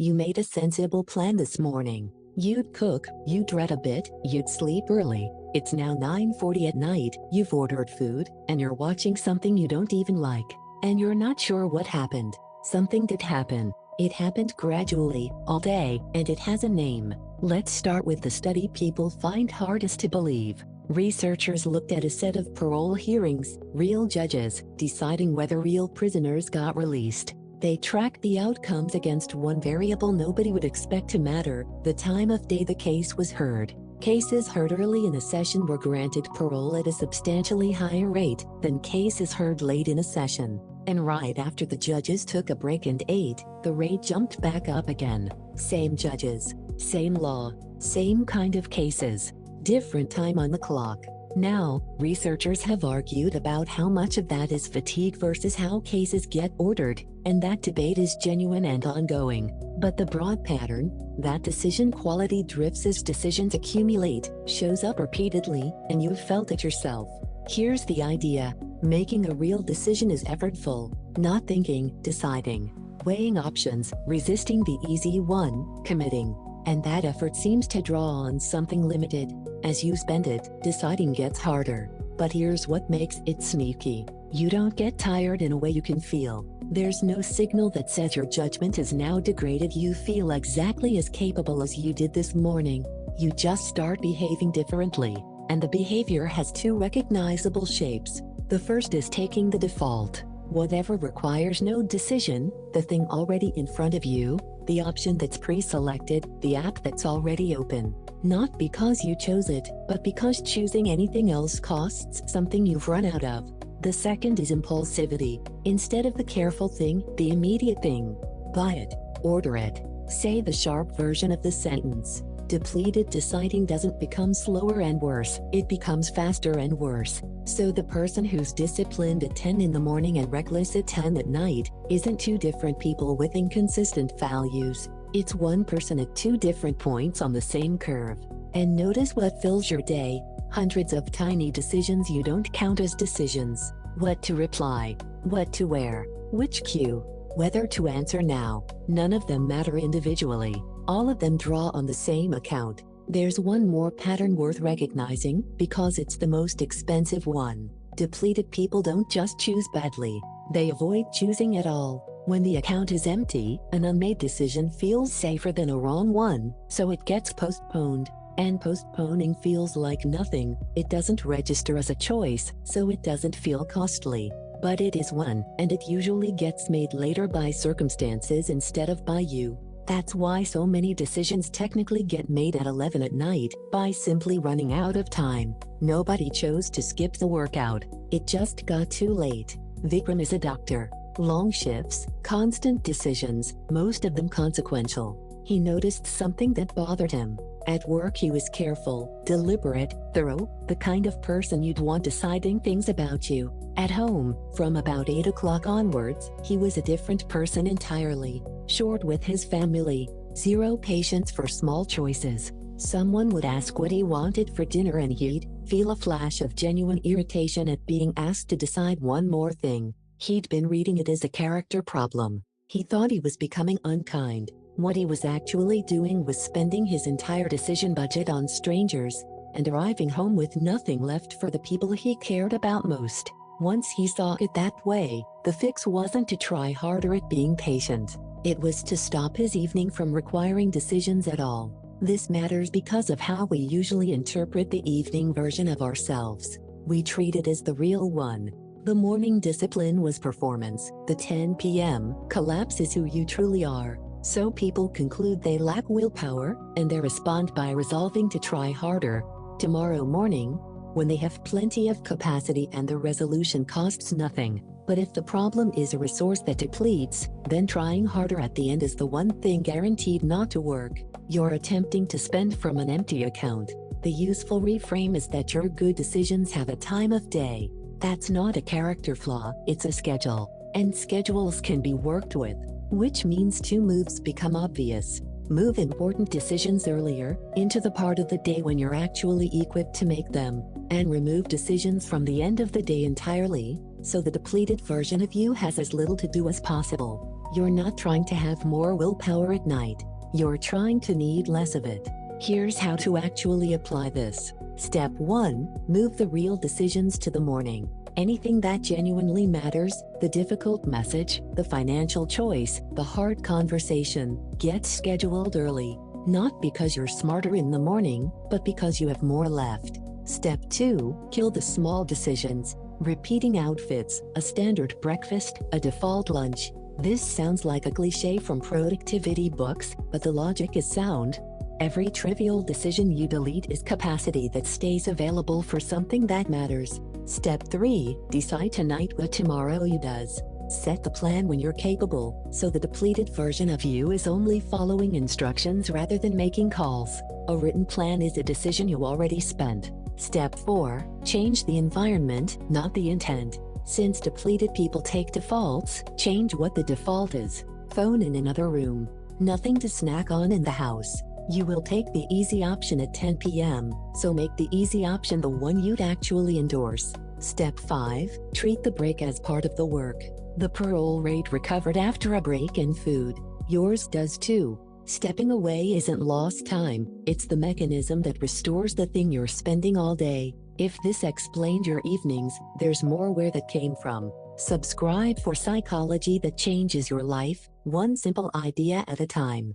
You made a sensible plan this morning. You'd cook, you'd read a bit, you'd sleep early. It's now 9:40 at night, you've ordered food, and you're watching something you don't even like. And you're not sure what happened. Something did happen. It happened gradually, all day, and it has a name. Let's start with the study people find hardest to believe. Researchers looked at a set of parole hearings, real judges, deciding whether real prisoners got released. They tracked the outcomes against one variable nobody would expect to matter: the time of day the case was heard. Cases heard early in a session were granted parole at a substantially higher rate than cases heard late in a session. And right after the judges took a break and ate, the rate jumped back up again. Same judges, same law, same kind of cases, different time on the clock. Now, researchers have argued about how much of that is fatigue versus how cases get ordered, and that debate is genuine and ongoing. But the broad pattern, that decision quality drifts as decisions accumulate, shows up repeatedly, and you've felt it yourself. Here's the idea: making a real decision is effortful, not thinking, deciding, weighing options, resisting the easy one, committing. And that effort seems to draw on something limited. As you spend it, deciding gets harder. But here's what makes it sneaky. You don't get tired in a way you can feel. There's no signal that says your judgment is now degraded. You feel exactly as capable as you did this morning. You just start behaving differently. And the behavior has two recognizable shapes. The first is taking the default. Whatever requires no decision, the thing already in front of you, the option that's pre-selected, the app that's already open. Not because you chose it, but because choosing anything else costs something you've run out of. The second is impulsivity. Instead of the careful thing, the immediate thing. Buy it, order it. Say the sharp version of the sentence. Depleted deciding doesn't become slower and worse, it becomes faster and worse. So the person who's disciplined at 10 in the morning and reckless at 10 at night isn't two different people with inconsistent values. It's one person at two different points on the same curve. And notice what fills your day: hundreds of tiny decisions you don't count as decisions. What to reply, what to wear, which cue, whether to answer now. None of them matter individually. All of them draw on the same account. There's one more pattern worth recognizing, because it's the most expensive one. Depleted people don't just choose badly. They avoid choosing at all. When the account is empty, an unmade decision feels safer than a wrong one, so it gets postponed. And postponing feels like nothing. It doesn't register as a choice, so it doesn't feel costly. But it is one, and it usually gets made later by circumstances instead of by you. That's why so many decisions technically get made at 11 at night, by simply running out of time. Nobody chose to skip the workout. It just got too late. Vikram is a doctor. Long shifts, constant decisions, most of them consequential. He noticed something that bothered him. At work he was careful, deliberate, thorough, the kind of person you'd want deciding things about you. At home, from about 8 o'clock onwards, he was a different person entirely. Short with his family, zero patience for small choices. Someone would ask what he wanted for dinner and he'd feel a flash of genuine irritation at being asked to decide one more thing. He'd been reading it as a character problem. He thought he was becoming unkind. What he was actually doing was spending his entire decision budget on strangers, and arriving home with nothing left for the people he cared about most. Once he saw it that way, the fix wasn't to try harder at being patient. It was to stop his evening from requiring decisions at all. This matters because of how we usually interpret the evening version of ourselves. We treat it as the real one. The morning discipline was performance. The 10 p.m. collapse is who you truly are. So people conclude they lack willpower, and they respond by resolving to try harder tomorrow morning, when they have plenty of capacity and the resolution costs nothing. But if the problem is a resource that depletes, then trying harder at the end is the one thing guaranteed not to work. You're attempting to spend from an empty account. The useful reframe is that your good decisions have a time of day. That's not a character flaw, it's a schedule. And schedules can be worked with, which means two moves become obvious. Move important decisions earlier, into the part of the day when you're actually equipped to make them, and remove decisions from the end of the day entirely, so the depleted version of you has as little to do as possible. You're not trying to have more willpower at night. You're trying to need less of it. Here's how to actually apply this. Step 1. Move the real decisions to the morning. Anything that genuinely matters, the difficult message, the financial choice, the hard conversation, get scheduled early. Not because you're smarter in the morning, but because you have more left. Step 2. Kill the small decisions. Repeating outfits, a standard breakfast, a default lunch. This sounds like a cliché from productivity books, but the logic is sound. Every trivial decision you delete is capacity that stays available for something that matters. Step 3. Decide tonight what tomorrow you does. Set the plan when you're capable, so the depleted version of you is only following instructions rather than making calls. A written plan is a decision you already spent. Step 4. Change the environment, not the intent. Since depleted people take defaults, change what the default is. Phone in another room. Nothing to snack on in the house. You will take the easy option at 10 p.m., so make the easy option the one you'd actually endorse. Step 5. Treat the break as part of the work. The parole rate recovered after a break in food. Yours does too. Stepping away isn't lost time, it's the mechanism that restores the thing you're spending all day. If this explained your evenings, there's more where that came from. Subscribe for psychology that changes your life, one simple idea at a time.